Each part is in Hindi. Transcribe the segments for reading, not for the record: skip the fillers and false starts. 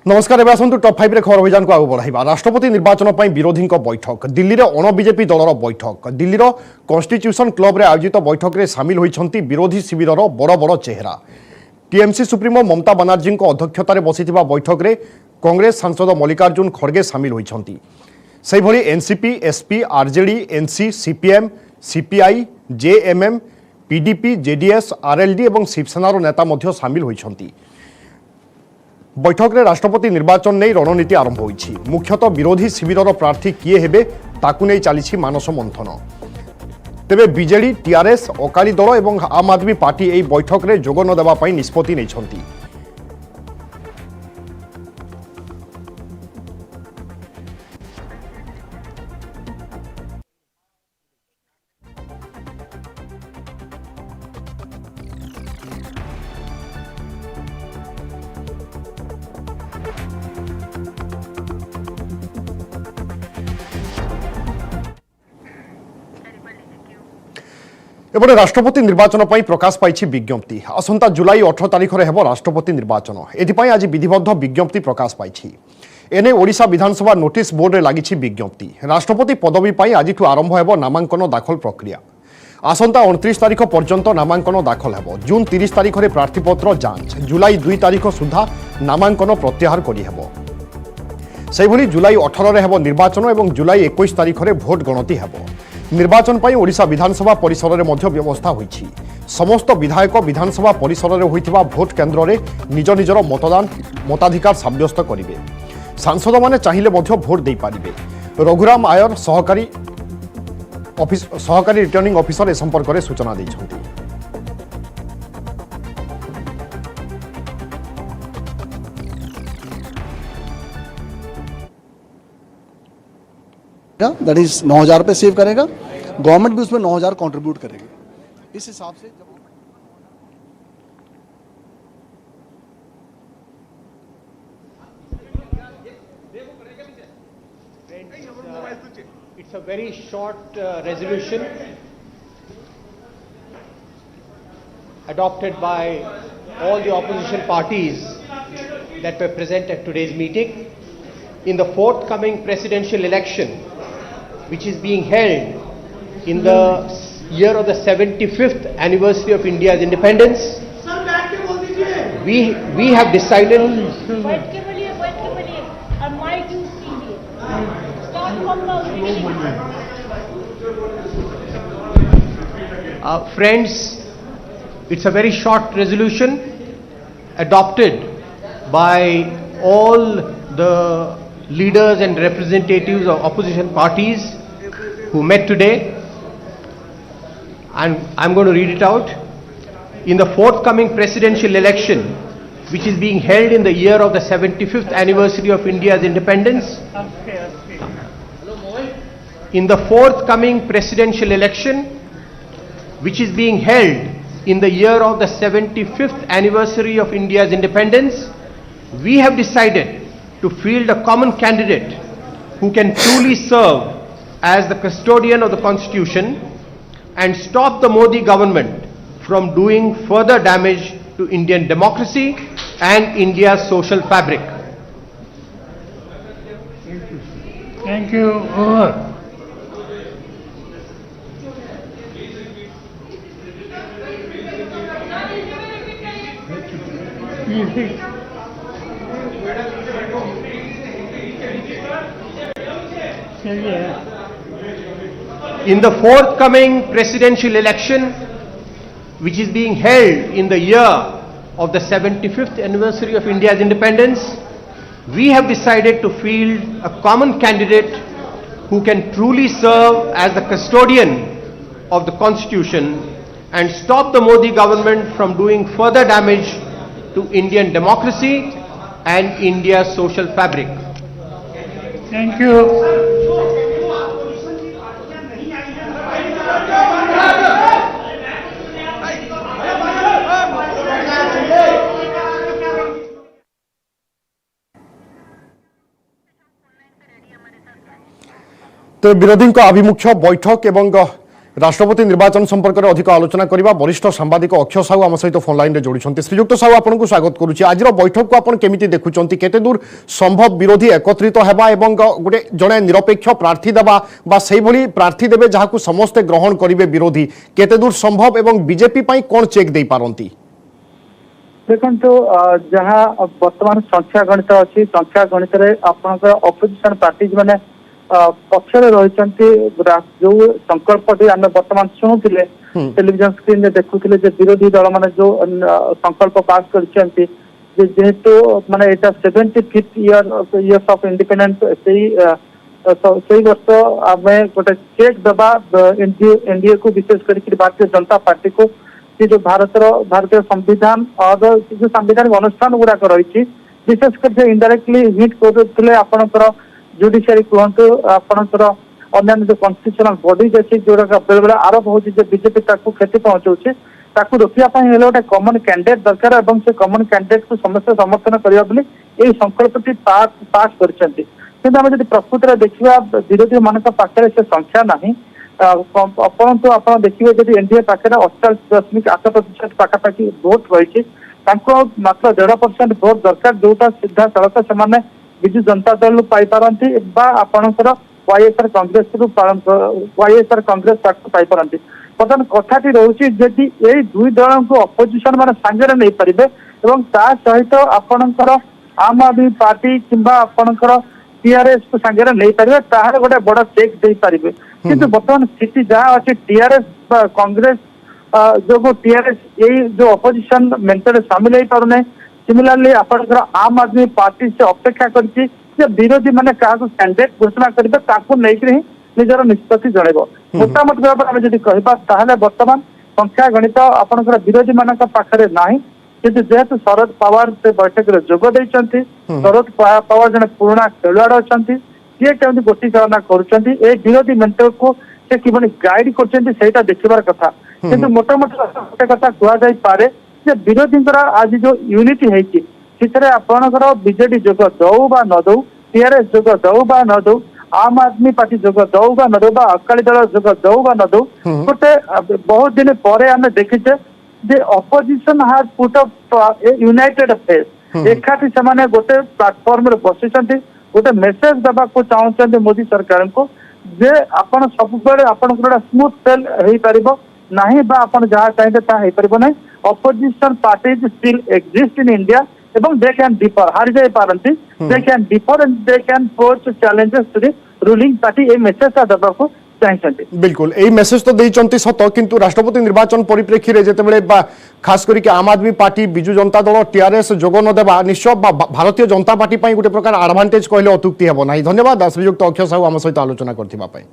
नमस्कार एवं आसतु टॉप 5 रे खबर अभियान को आगे बढ़ाइबा। राष्ट्रपति निर्वाचन पर विरोधी बैठक दिल्ली रे अण बीजेपी दलर बैठक दिल्ली कॉन्स्टिट्यूशन क्लब रे आयोजित बैठक रे सामिल होइछंती विरोधी शिविरर बड़ बड़ चेहरा। टीएमसी सुप्रीमो ममता बनर्जी अध्यक्षतार बसिथिबा बैठक रे कांग्रेस सांसद मल्लिकार्जुन खड़गे सामिल होइछंती। सेहिभଳି NCP SP RJD NC CPM CPI JMM PDP JDS RLD और शिवसेनार नेता मध्य सामिल होइछंती। बैठक में राष्ट्रपति निर्वाचन नहीं रणनीति आरंभ होइछि। मुख्यतः विरोधी शिविरर प्रार्थी किए हेबे ताकु नहीं चली मानस मंथन। तेबे बीजेडी टीआरएस अकाली दल और आम आदमी पार्टी यह बैठक में जोग न देवा निष्पत्ति नहीं। एपटे राष्ट्रपति निर्वाचन पर प्रकाश पाई विज्ञप्ति। आसंता जुलाई 18 तारिख में राष्ट्रपति निर्वाचन। एथिपाई आज विधिबद्ध विज्ञप्ति प्रकाश पाई। एने ओडिशा विधानसभा नोटिस बोर्ड में लगी विज्ञप्ति। राष्ट्रपति पदवी पर आज आरंभ हो नामांकन दाखल प्रक्रिया। आसंता 29 तारिख पर्यंत नामांकन दाखल हो। जून 30 तारिख में प्रार्थीपत्र जांच। जुलाई 2 तारिख सुधा नामांकन प्रत्याहार करिहेबो। सेहिभଳି जुलाई 18 हेबो निर्वाचन और जुलाई 21 तारिख में भोट गणति हेबो। निर्वाचन पर ओडिशा विधानसभा परिसर में व्यवस्था होइछि। समस्त विधायक विधानसभा परिसर में होइथिबा भोट केन्द्र में निज निजर मताधिकार साब्यस्त करेंगे। सांसद माने चाहिए भोट दे पारिबे। रघुराम आयर सहकारी रिटर्निंग ऑफिसर ए संपर्क में सूचना दैछंती। दैट इज 9,000 पे सेव करेगा। गवर्नमेंट भी उसमें 9,000 कंट्रीब्यूट करेगी। इस हिसाब से it's a very short resolution adopted by all the opposition parties that were present at today's meeting. In the forthcoming presidential election, which is being held in the year of the 75th anniversary of India's independence, we have decided. Friends, it's a very short resolution adopted by all the leaders and representatives of opposition parties who met today, and I'm going to read it out. In the forthcoming presidential election, which is being held in the year of the 75th anniversary of India's independence, in the forthcoming presidential election, which is being held in the year of the 75th anniversary of India's independence, we have decided to field a common candidate who can truly serve as the custodian of the Constitution and stop the Modi government from doing further damage to Indian democracy and India's social fabric. Thank you. Over. In the forthcoming presidential election, which is being held in the year of the 75th anniversary of India's independence, we have decided to field a common candidate who can truly serve as the custodian of the Constitution and stop the Modi government from doing further damage to Indian democracy and India's social fabric. Thank you. तो विरोधी आभिमुख्य बैठक एवं राष्ट्रपति निर्वाचन संपर्क में अधिक आलोचना करने वरिष्ठ सांबादिक अक्षय साहू आम सहित फोन लाइन में जोड़ी श्रीजुक्त साहू आपको स्वागत करुच्ची। आज बैठक को आपन केमिति देखुंत केते दूर संभव विरोधी एकत्रित हेबा एवं गोटे जड़े निरपेक्ष प्रार्थी देवा बा सेही भली प्रार्थी देबे जहाकू समस्ते ग्रहण करिवे विरोधी केते दूर संभव एवं बीजेपी पई कोन चेक देई पारंती? देखो जहाँ बर्तमान संख्या गणित अच्छी संख्या गणित आपंकर अपोजिशन पार्टी मैंने पक्षरे रही जो संकल्प आम बर्तमान शुणुले टेलीविजन स्क्रीन में देखुले विरोधी दल मैंने जो संकल्प पास करेतु माने एटा 75th इयर्स ऑफ इंडिपेंडेंस से वर्ष आम गोटे चेक दबा एनडीए को विशेष कर भारतीय जनता पार्टी को जो भारतीय संविधान और जो संवैधानिक अनुष्ठान गुड़ाक रही विशेषकर इनडायरेक्टली हिट करते आपणकर जुडिशियरी कहतु आपणकर अन्य जो कन्स्टिट्यूशनल बॉडीज अच्छी जोड़ा बेले बेले आरोप हो बीजेपी क्षति पहुंचाऊे रोकने गोटे कमन कैंडिडेट दरकार और से कमन कैंडिडेट को समस्त समर्थन करने संकल्प पास कर प्रकृत में देखा विरोधी मान पाखे से संख्या ना परंतु आप देखिए जब एनडीए पाखे 48.8% पाखापाखि भोट रही मात्र 1.5% भोट दरकार जोटा सीधा सड़क से विजु जनता दल पाई पारती आपणकर वाईएसआर कांग्रेस पाई पारती बर्तमान कथाटी रोचे जदि यही दुई दल को अपोजिशन मान सांगे नहीं पारे सहित आपणकर आम आदमी पार्टी किंबा आपणकर टीआरएस को सांगे नहीं पारे तार गोटे बड़ चेक दे पारे किंतु बर्तमान स्थिति जहाँ अच्छी टीआरएस कांग्रेस जो टीआरएस यही जो अपोजिशन मेंटल सामिल हो पार सिमिलरली आपंकर आम आदमी पार्टी से अपेक्षा करछि विरोधी माने क्या कैंडिडेट घोषणा करेंगे निजर निष्पत्ति जनइब मोटामोटी भाव में जब कहवा बर्तमान संख्या गणित आपंकर विरोधी मान पाखे ना किंतु जेहेतु शरद पवार से बैठक में जोगदे शरद पवार जन पुराणा खेलुआड़ अच्छा सी केमी गोटी चालना कर विरोधी मेंटर को से कि गाइड कर देखिबार कथा किंतु मोटामोटी गोटे कथा कहुए विरोधी आज जो यूनिटी है आपणकर बीजेडी जोग दौ बा न दौ टीआरएस जोग दौ बा न दौ आम आदमी पार्टी जोग दौ बा न दौ बा अकाली दल जोग दौ बा न दौ गोटे बहुत दिन पर आम देखीचे जे अपोजिशन हाज पुट यूनाइटेड फेस एकाठी से गोटे प्लाटफॉर्म रे बसी गोटे मेसेज देवा को चाहते मोदी सरकार को जे आपण सब आपंकर स्मूथ सेल हो पार नहीं बा आपण जहाँ चाहिए ताही पार ना opposition parties still exist in India এবং they can differ हारी जाई पारंती they can differ and they can pose challenges to the ruling party A message दबा को चाहिए बिल्कुल यही मेसेज तो देइचंती सत किंतु राष्ट्रपति निर्वाचन परिप्रेक्षी रे जेतेबेले खास करी आम आदमी पार्टी बिजु जनता दल टीआरएस जोग न देबा निश्चय भारतीय जनता पार्टी पई गोटे प्रकार एडवांटेज कहले अतुक्ति हेबो नाही। धन्यवाद श्रीयुक्त अक्षय साहू आम सहित आलोचना करथिबा पई।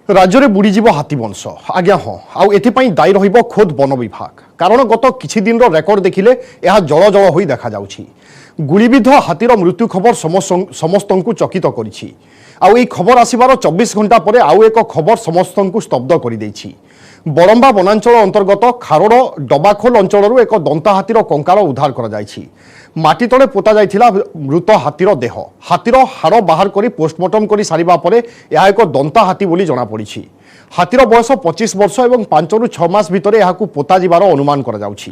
राज्य में बुड़ीज हाथी वंश आज्ञा हाँ आउ एथिपाई दायी रहिबो खोद वन विभाग कारण गत किछि दिन रेकर्ड देखिले यह जल जल होई देखा जाउछि। गुलीबिद्ध हाथीर मृत्यु खबर समस्त चकित करिछि। आउ एई खबर आसिबार 24 घंटा पर आउ एक खबर समस्त स्तब्ध कर देछि। बरंबा वनांचल अंतर्गत खारोड़ डबाखोल अंचल एक दंता हाथीर कंकाल उद्धार करा जायछि। माटी तले पोता जाइथिला मृत हाथीर देह हाथीर हाड़ बाहर करी पोस्टमार्टम करी सारिबा परे यह एक दंता हाथी बोली जना पड़िछि। हाथीर बयस 25 वर्ष और 5 ରୁ 6 मास भितर यहाकू पोता जिबार अनुमान करा जाउछि।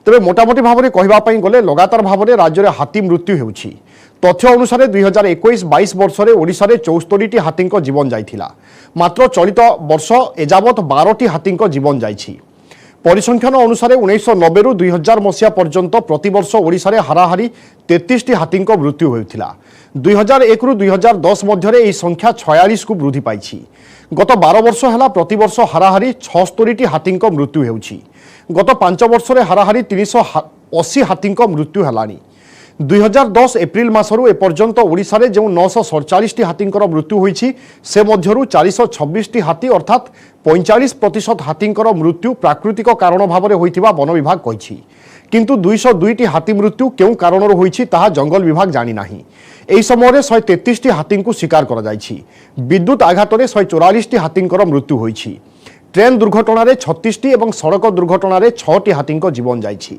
तेबे मोटामोटी भाव में कहबा पई गले लगातार भाव में राज्य में हाथी मृत्यु हेउछि। तथ्य अनुसार 2021-22 वर्ष में ओडिशा रे 74टी हाथी जीवन जाइथिला मात्र चलित वर्ष एजावत 12टी हाथी जीवन जाइछि। परिसंख्यान अनुसार 1990 ରୁ 2000 मसीहा पर्यंत प्रतिवर्ष ओडिशा रे हाराहारी 33टी हाथी मृत्यु होइथिला। 2001 ରୁ 2010 मध्य यह संख्या 46 को वृद्धि पाइछि। गत 12 वर्ष है प्रतिवर्ष हाराहारी 76टी हाथी मृत्यु होउछि। गत 5 वर्ष में हाराहारी 380 हाथी मृत्यु है। 2010 एप्रिल मासरू एपर्यंत ओडिशा रे जो 947टी हाथी मृत्यु होइछि से मध्यरु 426टी हाथी अर्थात 45% हाथी मृत्यु प्राकृतिक कारण भाव में होइथिबा वन विभाग कहिछि। किंतु 202टी हाथी मृत्यु केउ कारण होइछि ताहा जंगल विभाग जानि नाही। एही समय 133टी हाथी को शिकार करा जाइछि। विद्युत आघात में 144टी हाथी मृत्यु होइछि। ट्रेन दुर्घटना 36टी और सड़क दुर्घटना 6टी हाथी जीवन जाइछि।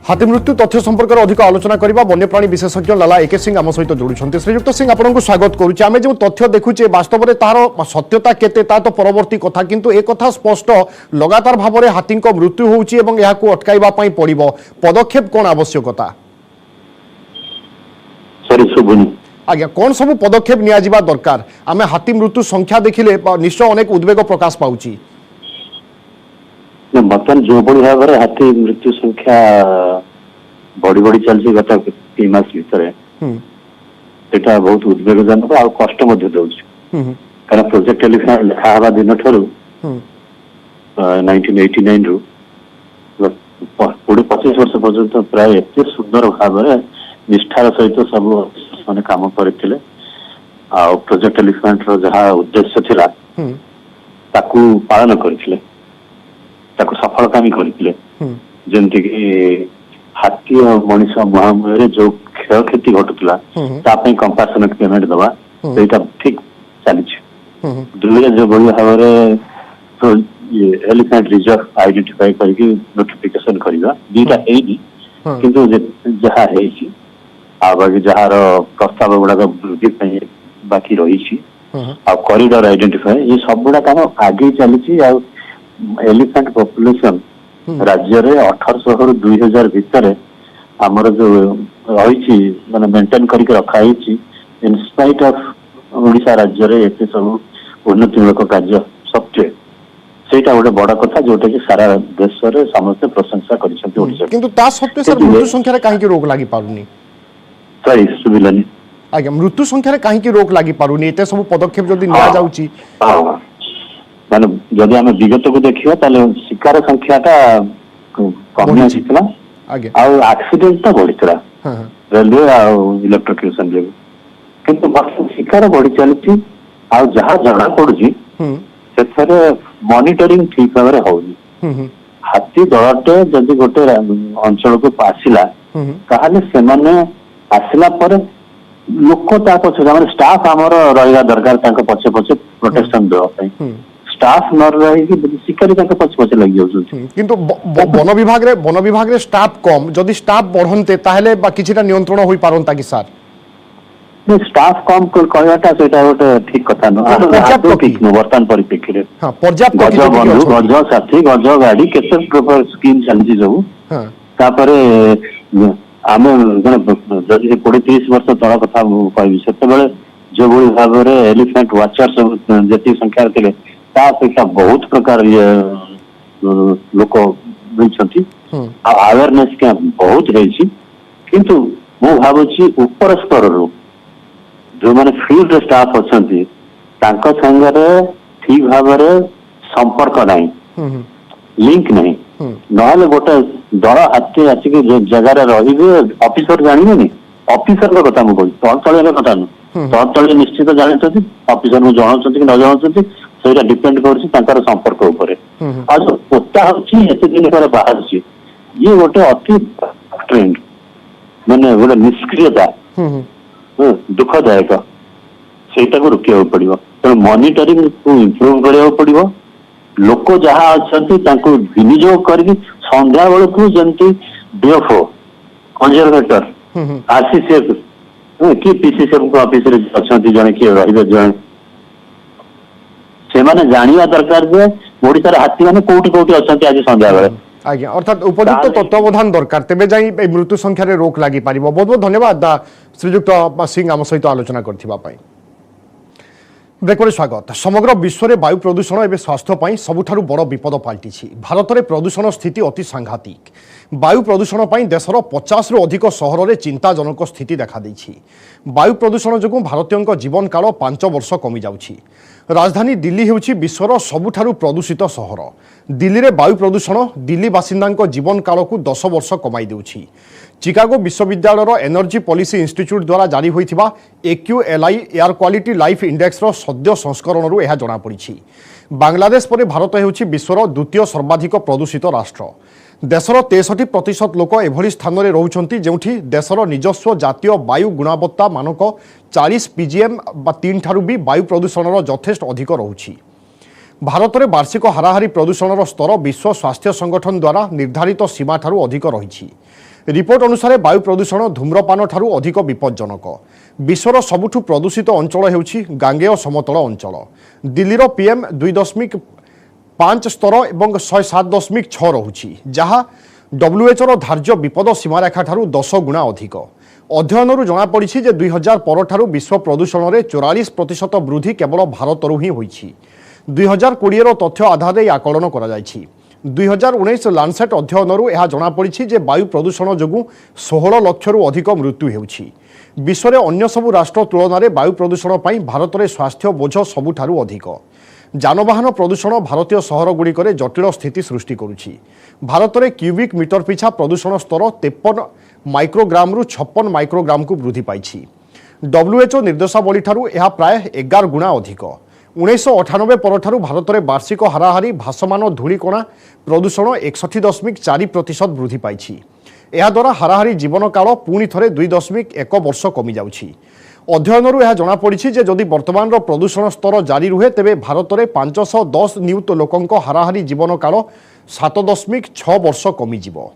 हाथी मृत्यु तथ्य संपर्क में अधिक आलोचना करबा वन्यप्राणी विशेषज्ञ लाला एके सिंह आम सहित जोड़ुछन्ते। श्रीयुक्त सिंह आपन को स्वागत करूचे। आमे जो तथ्य देखुचे वास्तव में तार सत्यता केते ता तो परवर्ती कथा, किंतु एक कथा स्पष्ट लगातार भाव में हाथी मृत्यु होउची एवं याकू अटकाइबा पई पड़िबो पदक्षेप कोन आवश्यकता? आज्ञा कौन सब पदक्षेप निया जिबा दरकार? आमे हाथी मृत्यु संख्या देखिले निश्चय अनेक उद्वेग प्रकाश पाउची। बर्तमान जो भाई भाव में हाथी मृत्यु संख्या बढ़ी बढ़ी चलती गत 3 मास भितर एटा बहुत उद्वेगजनक आ कष्ट मध्य दउछि। कारण प्रोजेक्ट एलिफेंट लिखा हवा दिन ठरू 1989 रु पूरे 25 वर्ष पर्यंत प्राय एते सुंदर भाव में निष्ठार सहित सब माने काम करथिले आ प्रोजेक्ट एलिफेंट रो जहा उद्देश्य थिला ताकू पालन करथिले, ताकू सफलकामी करथिले। जेंति कि हाथी और मनीष महामारी जो क्षय क्षति घटुला ता पई कंपनसेशन पेमेंट दवा एटा ठीक चली। दुनिया जो बड़ी भाव में तो ये एलिफेंट रिजर्व आइडेंटिफाई करके नोटिफिकेशन करबा दीटा एडी किंतु जहा हेछि आ बाकी जहार प्रस्ताव गुड़ाक वृद्धि बाकी रही कॉरिडोर आइडेंटिफाई ये सब गुड़ा काम आगे चली। एलिफेंट पॉपुलेशन राज्य रे 1800 रु 2000 भितर हमर जो रही माने मेंटेन करके रखा है इन स्पाइट ऑफ ओडिशा राज्य रे एते सब उन्नतिमूलक कार्य सत्वे सेटा गोटे बड़ कथा जोटा कि सारा देश रे समस्त प्रशंसा करिसथि ओडिशा। किंतु ता सत्वे सर मृत्यु संख्या रे काहे कि रोक लागि पारुनी? सही सुबिलानी आज्ञा मृत्यु संख्या रे काहे कि रोक लागि पारुनी? एते सब पदक्षेप जदि निया जाउची माने जदि हम विगत को देखियो ताले शिकार संख्याटा कमी आछितला आज्ञा आ एक्सीडेंट तो बढ़ितला रेलवे आ इलेक्ट्रिफिकेशन ले किंतु बस शिकार बढ़ी चलची आ जहां जणा पड़ुची सेथरे मॉनिटरिंग ठीक भाबरे होउनी। हाथी दळटे जदि गोटे अंचल को आसिला ताहाले सेमाने आसिला पर लोक ता पछे माने स्टाफ हमर रहिगा दरकार तांको पछे पछे प्रोटेक्शन देवा पई स्टाफ न रही कि शिकारी तांको पछे पछे लागि जाउछ। किंतु वन विभाग रे स्टाफ कम, जदि स्टाफ बढ़नते ताहले बा किछिटा नियंत्रण होई पारंता कि सर? स्टाफ कम कहवाटा सेटा गोटे ठीक कथा न पर्याप्त ठीक न वर्तमान परिप्रेक्षी रे। हां पर्याप्त गज बंधु गज साथी गज गाड़ी केते प्रकार स्कीम चलछि सब। हां तापरे आम जदि 20-30 वर्ष तल कथा कहि से जो भाई भाव में एलिफेंट वाचर सब जी संख्या थे अपेक्षा बहुत प्रकार लोक अवेयरनेस क्या बहुत किंतु मु भावुची ऊपर स्तर रू जो मैंने फील्ड स्टाफ अच्छा संगे ठीक भाव में संपर्क नहीं लिंक नहीं ना गोटे दल हाथी आसिक जगार रे ऑफिसर जानवे ऑफिसर कथा मुझे तल कथा नु तल निश्चित जानते ऑफिसर को जनाऊँ कि न जनाऊँ से डिपेंड कर संपर्क उपर आ जो पोता होते दिन पर बाहर ये गोटे अति ट्रेंड माने गोटे निष्क्रियता दुखदायक सेटा को रोकवा पड़ो तेणु मॉनिटरिंग को इम्प्रूव करा पड़ो लोक जहाँ अच्छा विनियोग कर संध्या बेलू जमी डीएफओ कंजर्वेटर आरसीसीएफ कि पीसीसीएफ ऑफिस अच्छा जड़े किए रे जड़े से जाना दरकार जे ओडिशार हाथी मैंने कोटी कोटी अच्छा आज संध्या बेले आज्ञा अर्थात उपयुक्त तत्वावधान दरकार तेबे जाई मृत्यु संख्या रे रोक लागि पारिबो। बहुत बहुत धन्यवाद श्रीयुक्त सिंह आम सहित आलोचना करथिबा पई। ब्रेक स्वागत। समग्र विश्व में वायु प्रदूषण एवं स्वास्थ्य सबुठारु बड़ विपद पलटि। भारत में प्रदूषण स्थिति अति सांघातिक। वायु प्रदूषण देशर 50 रु अधिक सहर में चिंताजनक स्थिति देखा देछि। वायु प्रदूषण जो भारतीयों जीवन काल 5 वर्ष कमी जाउछि। राजधानी दिल्ली हेउछि विश्वर सबुठारु प्रदूषित सहर। दिल्ली में वायु प्रदूषण दिल्ली बासिंदा जीवन काल को 10 वर्ष कमाई देउछि। चिकागो विश्वविद्यालय एनर्जी पॉलिसी इंस्टीट्यूट द्वारा जारी होइथिबा AQLI air quality life index रो सद्य संस्करण यह जनापड़ी। बांग्लादेश पर भारत हेउछि विश्वर द्वितीय सर्वाधिक प्रदूषित राष्ट्र। देशर 63% लोक एभली स्थान में रोचंती जेउठी देशर निजस्व जातीय वायु गुणवत्ता मानक 40 PGM बा 3 ठारू भी वायु प्रदूषण यथेष्ट अधिक रहुछि। भारत में वार्षिक हाराहारी प्रदूषण स्तर विश्व स्वास्थ्य संगठन द्वारा निर्धारित सीमा ठारू अधिक रही। रिपोर्ट अनुसार वायु प्रदूषण धूम्रपान ठारू अधिक विपज्जनक। विश्वर सबुठु प्रदूषित अंचल हेउछि गांगेय समतल अंचल। दिल्लीर PM 2.5 स्तर और 107.6 रहुछि, जहाँ WHO रो धार्य विपद सीमारेखा ठारू 10 गुणा अधिक। अध्ययन जनापड़ी जे 2000 पर ठारू विश्व प्रदूषण में 44% वृद्धि केवल भारतरू ही होइछि। 2020 रो तथ्य आधार आकलन करा जायछि। 2019 लानसेट अध्ययन यह जनापड़ी जे वायु प्रदूषण जोगु 16 लाख अधिक मृत्यु हेउछि। विश्व में अन्य सबु राष्ट्र तुलन में वायु प्रदूषण पर भारत में स्वास्थ्य बोझ सबुठारु अधिक। जानवाहन प्रदूषण भारतीय सहरगुड़िक जटिल स्थिति सृष्टि करुछि। भारत में क्यूबिक मीटर पिछा प्रदूषण स्तर 53 माइक्रोग्राम रु 56 माइक्रोग्राम को वृद्धि पाइछि। WHO निर्देशावली ठारू यह प्राय 11 गुणा अधिक। 1998 पर भारत में वार्षिक हाराहारी भासमान धूलिकणा प्रदूषण 61.4% वृद्धि पाइछि। यह द्वारा हाराहारी जीवन काल पुणी थे 2.1 वर्ष कमी जाउछि। अध्ययन यह जनापड़ी जे जदि वर्तमान प्रदूषण स्तर जारी रुहे तेबे भारत में 510 नियुत लोकंक हाराहारी जीवन काल 7.6 वर्ष कमी जिवो।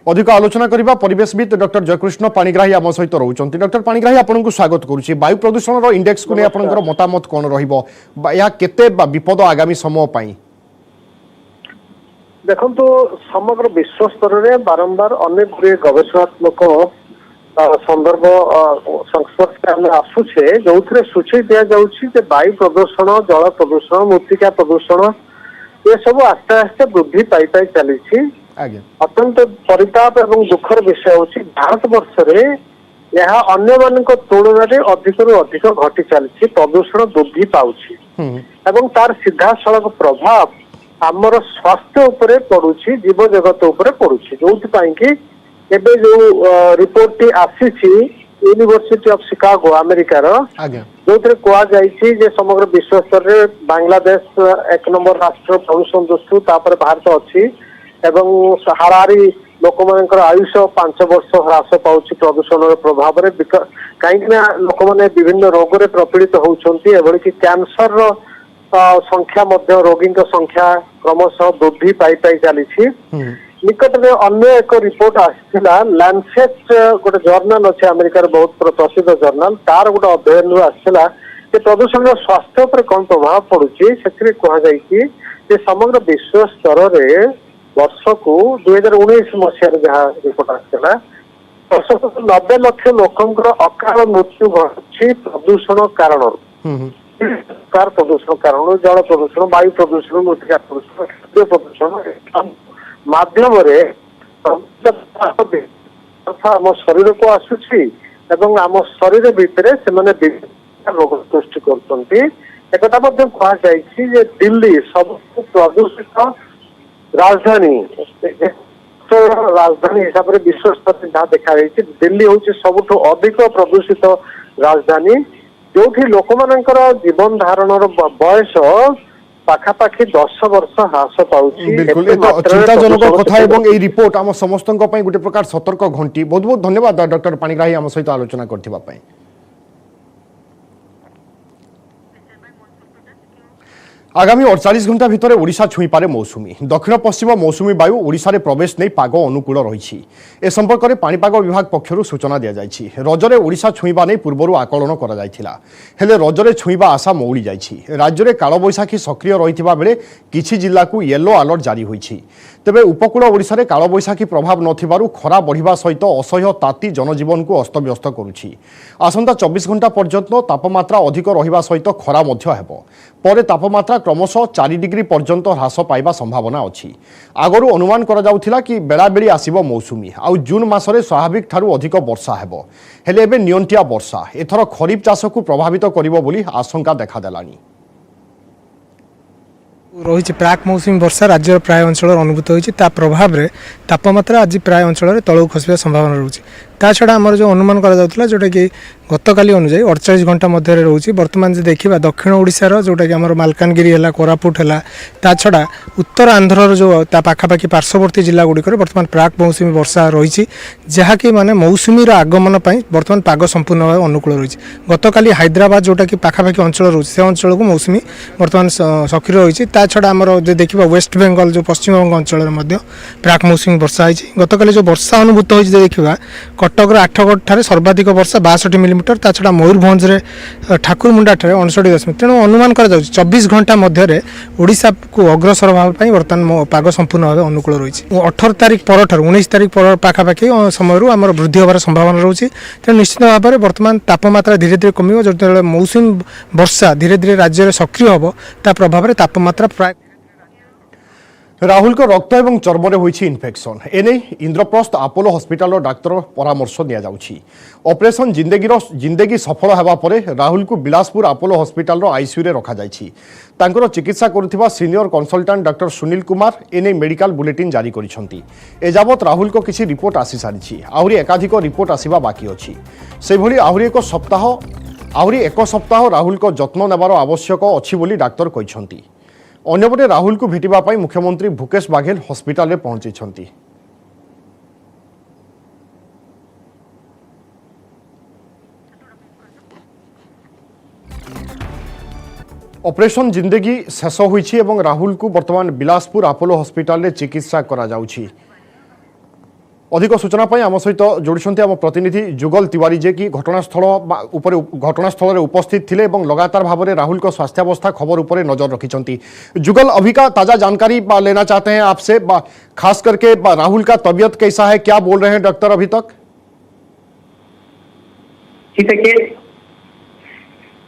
अधिक आलोचना करबा परिवेशविद डॉक्टर जयकृष्ण पाणिग्राही आम सहित रहउचंती। डॉक्टर पाणिग्राही आपनकु स्वागत करूची। वायु प्रदूषण रो इंडेक्स को ने आपनकर मतामत कोन रहिबो, या केते विपद आगामी समय पई? देखो समग्र विश्व स्तर में बारंबार अनेक गुड़े गवेषणात्मक संदर्भ संस्पर्श में आसुचे जो सूचई दि जाऊँगी वायु प्रदूषण, जल प्रदूषण, मृत्तिका प्रदूषण ये सब आस्ते आस्ते वृद्धि पाई पाई चली। अत्यंत परिताप एवं दुखर विषय हूँ भारत वर्ष में यह अन्य मान तुलन में अधिक रु अधिक घटी चली। प्रदूषण वृद्धि पाउछि एवं तार सीधा सड़क प्रभाव आमर स्वास्थ्य उपरे पड़ुछि, जीव जगत उपरे पड़ुछि। जो एबे जो रिपोर्ट टी आसीछि यूनिवर्सिटी ऑफ शिकागो अमेरिकार जो कह जाए समग्र विश्व स्तर में बांग्लादेश 1 नंबर राष्ट्र प्रदूषण दृष्टि भारत अच्छी एवं हाराहारी लोक मान आयुष 5 वर्ष ह्रास पाउछि प्रदूषण प्रभाव में। कहीं लोक मैंने विभिन्न रोग में प्रपीड़ित होउछंती एभली कि कैंसर संख्या मध्य रोगी संख्या क्रमशः वृद्धि पाई पाई चली। निकट में अन्य एक रिपोर्ट आसाला लैंसेट गोटे जर्नाल अच्छे अमेरिकार बहुत प्रसिद्ध जर्नाल तार गोटे अध्ययन आसाला प्रदूषण स्वास्थ्य पर कौन प्रभाव पड़ुछि से कहुई समग्र विश्व स्तर में वर्ष को 2019 मसीह जहाँ रिपोर्ट आसाला वर्ष को 90 लाख लोकंर अकाल मृत्यु घटी प्रदूषण कारण। प्रदूषण कारण जल प्रदूषण, वायु प्रदूषण, मृत्तिका प्रदूषण, खाद्य प्रदूषण माध्यम आम शरीर को आसुची एवं आम शरीर भितर से रोग सृष्टि कर दिल्ली सब प्रदूषित राजधानी हिसाब से विश्व स्तर से जहाँ देखा दिल्ली हूँ सबुठ अधिक प्रदूषित राजधानी जो लोक मानकर जीवन धारण बयस पाखापाखि 10 वर्ष ह्रास पाउछि। बिल्कुल चिंताजनक कथा एवं ए रिपोर्ट आम समस्त गोटे प्रकार सतर्क घंटी। बहुत बहुत धन्यवाद डॉक्टर पाणिग्राही आम सहित आलोचना करथिबा पई। आगामी 48 घंटा भितर ओडिशा छुई पारे मौसुमी। दक्षिण पश्चिम मौसुमी वायु ओडिशा रे प्रवेश नहीं पाग अनुकूल रही। ए संपर्क में पाणीपाग विभाग पक्षर सूचना दि जाइछि। रजरे ओडिशा छुईबा नहीं पूर्व आकलन करा जायथिला, हेले रजरे छुईबा आशा मौली जाइछि। राज्य में कालबैशाखी सक्रिय रहिथिबा बेले किछि जिल्ला को येलो अलर्ट जारी होइछि। तेबे उपकूल ओडिशा रे कालबैशाखी प्रभाव नथिबारु खरा बढ़िबा सहित असह्य ताती जनजीवन को अस्तव्यस्त करुछि। आसंता 24 घंटा पर्यंत तापमात्रा अधिक रहिबा सहित खरा मध्य हेबो। परे तापमात्रा क्रमशः 4 डिग्री पर्यंत ह्रास पाइबा संभावना अछि। आगरू अनुमान करा जाउथिला कि बेलाबेली आसीबो मौसुमी आउ जून मासरे स्वाभाविक ठारू अधिक वर्षा हेबो। हेले एबे नियंटिया वर्षा एथर खरीफ चाष को प्रभावित करिबो बोली आशंका देखा देलानी। रही प्राक मौसुमी वर्षा राज्यर प्राय अंचल अनुभूत होता प्रभाव में तापमात्रा आज प्राय अंचल तलू खसवा संभावना रोचे। ता छड़ा आमर जो अनुमान करा जाउतला जोटा कि गतकाली अनुसार 48 घंटा मध्य रही बर्तमान जो देखा दक्षिण ओडिशार जोटा कि आमर मालकानगिरी है कोरापुट है ता छड़ा उत्तर आंध्रर जो पाखापाखि पार्श्ववर्ती जिला गुड़िक बर्तमान प्राक मौसुमी वर्षा रही जहाँकि माने मौसुमीर आगमन पर बर्तमान पाग संपूर्ण भाव अनुकूल रही गतकाली हैदराबाद जोटा कि पाखापाखि अंचल रही से अंचल को मौसुमी बर्तमान सक्रिय रही ता छड़ा आमर जो देखा वेस्ट बेंगल जो पश्चिम बंग अंचल प्राक मौसुमी वर्षा होती गतकाली जो वर्षा अनुभूत होती देखा कटक आठगढ़ ठारे सर्वाधिक वर्षा 62 मिलीमीटर ता छड़ा मयूरभंज ठाकुरमुंडा ठारे 59 तेणु अनुमान करा 24 घंटा मध्य ओडिशा को अग्रसर भाव बर्तमान पाग संपूर्ण भाव अनुकूल रही 18 तारिख पर 19 तारिख पर पाखापाखि समय आम वृद्धि होवार संभावना रही तेणु निश्चित भाव में बर्तमान तापमात्रा धीरे धीरे कम जो मौसुमी वर्षा धीरे धीरे राज्य में सक्रिय हम ता प्रभाव में तापमात्रा प्राय राहुल को रक्त एवं चर्म में होइछि इन्फेक्शन एने इंद्रप्रस्थ आपोलो हॉस्पिटल डाक्तर परामर्श दिया जाउछि ऑपरेशन जिंदगी सफल हेबा परे राहुल को बिलासपुर आपोलो हॉस्पिटल आईसीयू रे रखा जाइछि तांकर चिकित्सा करुथिबा senior consultant doctor Sunil Kumar एने मेडिकल बुलेटिन जारी करिसंती एजाबत राहुल को किछि रिपोर्ट आसी सारिछि आहुरी एकाधिक रिपोर्ट आसीबा बाकी अछि से भली आहुरी एक सप्ताह राहुल को जत्न नेबार आवश्यक अछि बोली डाक्तर कहिसंती अन्यपटे राहुल को भेटिबा पाई मुख्यमंत्री भूपेश बाघेल हॉस्पिटल में पहुंची ऑपरेशन जिंदगी शेष होइछि एवं राहुल को वर्तमान बिलासपुर आपोलो हॉस्पिटल में चिकित्सा करा जाउछि अधिक सूचना पाई आम सहित जोड़िछन्ते आम प्रतिनिधि जुगल तिवारी जे कि घटनास्थल उपस्थित थिले एवं लगातार भाव में राहुल को स्वास्थ्यावस्था खबर उपरे नजर रखिछन्ती जी अभिका ताजा जानकारी लेना चाहते हैं आपसे खास करके राहुल का तबीयत कैसा है क्या बोल रहे हैं डॉक्टर अभी तक देखिए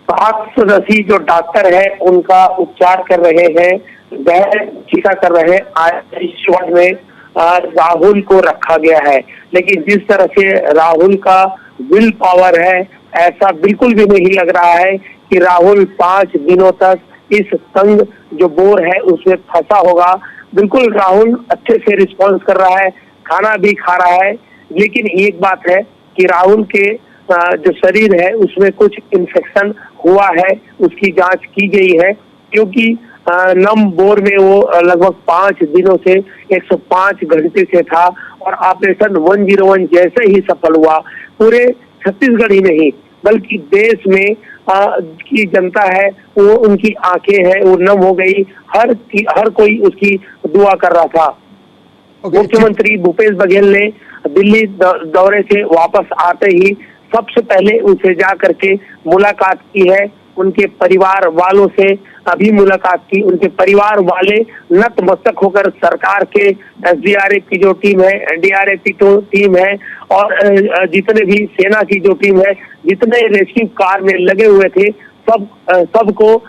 पार्थ रसी जो डॉक्टर है उनका उपचार कर रहे हैं वह चिकित्सा कर रहे हैं आईसीयू में राहुल को रखा गया है लेकिन जिस तरह से राहुल का विल पावर है ऐसा बिल्कुल भी नहीं लग रहा है कि राहुल 5 दिनों तक इस तंग जो बोर है उसमें फंसा होगा। बिल्कुल राहुल अच्छे से रिस्पॉन्स कर रहा है, खाना भी खा रहा है, लेकिन एक बात है कि राहुल के जो शरीर है उसमें कुछ इन्फेक्शन हुआ है, उसकी जांच की गई है क्योंकि नम बोर में वो लगभग 5 दिनों से 105 घंटे से था और ऑपरेशन 101 जैसे ही सफल हुआ। पूरे छत्तीसगढ़ ही नहीं बल्कि देश में की जनता है वो उनकी आंखें हैं वो नम हो गई, हर कोई उसकी दुआ कर रहा था। मुख्यमंत्री भूपेश बघेल ने दिल्ली दौरे से वापस आते ही सबसे पहले उनसे जा करके मुलाकात की है, उनके परिवार वालों से अभी मुलाकात की। उनके परिवार वाले नतमस्तक होकर सरकार के एसडीआरएफ की जो टीम है, एनडीआरएफ की टीम है और जितने भी सेना की जो टीम है, जितने रेस्क्यू कार में लगे हुए थे सबको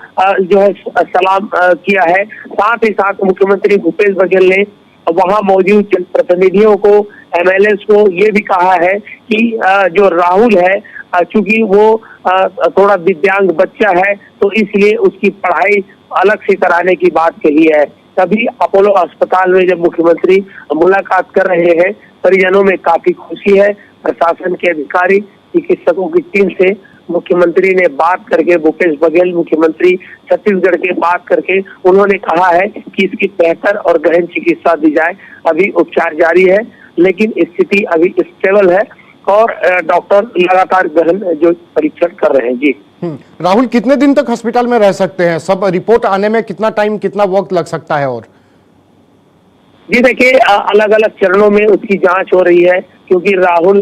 जो है सलाम किया है। साथ ही साथ मुख्यमंत्री भूपेश बघेल ने वहां मौजूद प्रतिनिधियों को, एमएलएस को ये भी कहा है कि जो राहुल है चूंकि वो थोड़ा दिव्यांग बच्चा है तो इसलिए उसकी पढ़ाई अलग से कराने की बात कही है। तभी अपोलो अस्पताल में जब मुख्यमंत्री मुलाकात कर रहे हैं, परिजनों में काफी खुशी है। प्रशासन के अधिकारी, चिकित्सकों की टीम से मुख्यमंत्री ने बात करके, भूपेश बघेल मुख्यमंत्री छत्तीसगढ़ के बात करके उन्होंने कहा है कि इसकी बेहतर और गहन चिकित्सा दी जाए। अभी उपचार जारी है लेकिन स्थिति अभी स्टेबल है और डॉक्टर लगातार गहन जो परीक्षण कर रहे हैं। जी राहुल कितने दिन तक हॉस्पिटल में रह सकते हैं? सब रिपोर्ट आने में कितना टाइम, कितना वक्त लग सकता है? और जी देखिए अलग अलग चरणों में उसकी जांच हो रही है क्योंकि राहुल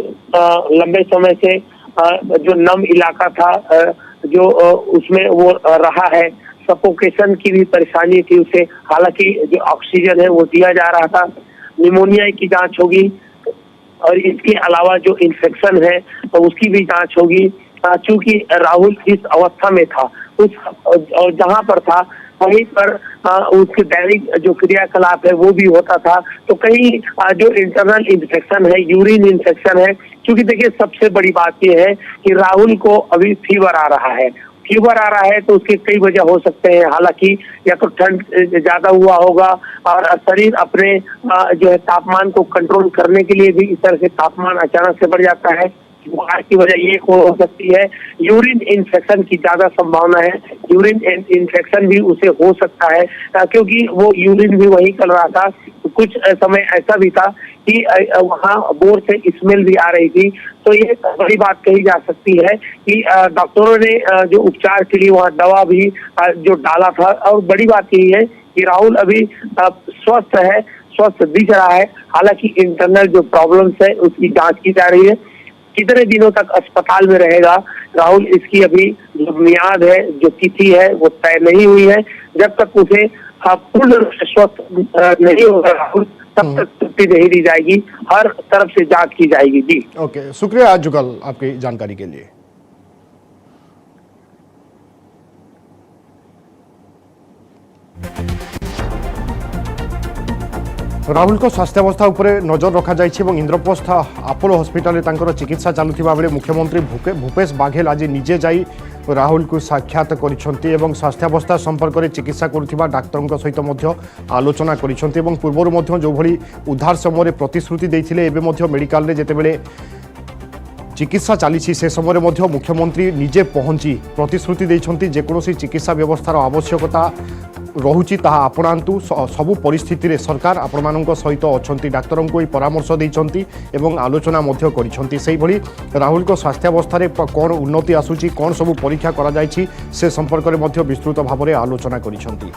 लंबे समय से जो नम इलाका था जो उसमें वो रहा है, सफोकेशन की भी परेशानी थी उसे, हालांकि जो ऑक्सीजन है वो दिया जा रहा था। निमोनिया की जांच होगी और इसके अलावा जो इन्फेक्शन है तो उसकी भी जांच होगी। चूंकि राहुल जिस अवस्था में था उस और जहां पर था वहीं पर उसके दैनिक जो क्रियाकलाप है वो भी होता था, तो कहीं जो इंटरनल इन्फेक्शन है, यूरिन इन्फेक्शन है। क्योंकि देखिए सबसे बड़ी बात यह है कि राहुल को अभी फीवर आ रहा है, फीवर आ रहा है तो उसके कई वजह हो सकते हैं। हालांकि या तो ठंड ज्यादा हुआ होगा और शरीर अपने जो है तापमान को कंट्रोल करने के लिए भी इस तरह से तापमान अचानक से बढ़ जाता है। बुखार की वजह ये हो सकती है। यूरिन इन्फेक्शन की ज्यादा संभावना है। यूरिन इन्फेक्शन भी उसे हो सकता है क्योंकि वो यूरिन भी वही कर रहा था। कुछ समय ऐसा भी था कि वहाँ बोर से स्मेल भी आ रही थी। तो ये बड़ी बात कही जा सकती है कि डॉक्टरों ने जो उपचार के लिए वहाँ दवा भी जो डाला था। और बड़ी बात यही है कि राहुल अभी स्वस्थ है, स्वस्थ दिख रहा है। हालांकि इंटरनल जो प्रॉब्लम्स है उसकी जांच की जा रही है। कितने दिनों तक अस्पताल में रहेगा राहुल, इसकी अभी जो मियाद है, जो तिथि है, वो तय नहीं हुई है। जब तक उसे पूर्ण रूप से स्वस्थ नहीं होगा राहुल, तब तक छुट्टी नहीं दी जाएगी। हर तरफ से जांच की जाएगी। जी ओके, शुक्रिया जुगल आपकी जानकारी के लिए। राहुल को स्वास्थ्यावस्था उपरे नजर रखा जाइछि एवं इंद्रप्रस्थ आपोलो हॉस्पिटल तांकर चिकित्सा चालुथिबा बेले मुख्यमंत्री भूपेश बाघेल आज निजे जाई राहुल को साक्षात करिसेंती एवं स्वास्थ्यावस्था संपर्क में चिकित्सा करुथिबा डाक्तरଙ୍କ सहित मध्य आलोचना करिसेंती एवं पूर्वरु मध्य जो भली उद्धार समय प्रतिश्रुति देथिले एबे मध्य मेडिकल रे जेतेबेले चिकित्सा चली से समय मुख्यमंत्री निजे पहुंची प्रतिश्रुति देइछंती जेकोसी चिकित्सा व्यवस्थार आवश्यकता रहुची ताहा आपणांतु सबु परिस्थिति रे सरकार आपणमानंक सहित अछंती डाक्तरंक को परामर्श देइछंती एवं आलोचना मध्य करिछंती। सेहि भली राहुल को स्वास्थ्यावस्था रे कोन उन्नति आसुची, कोन सबु परीक्षा करा जायछि से संपर्क रे मध्य विस्तृत भाव में आलोचना करिछंती।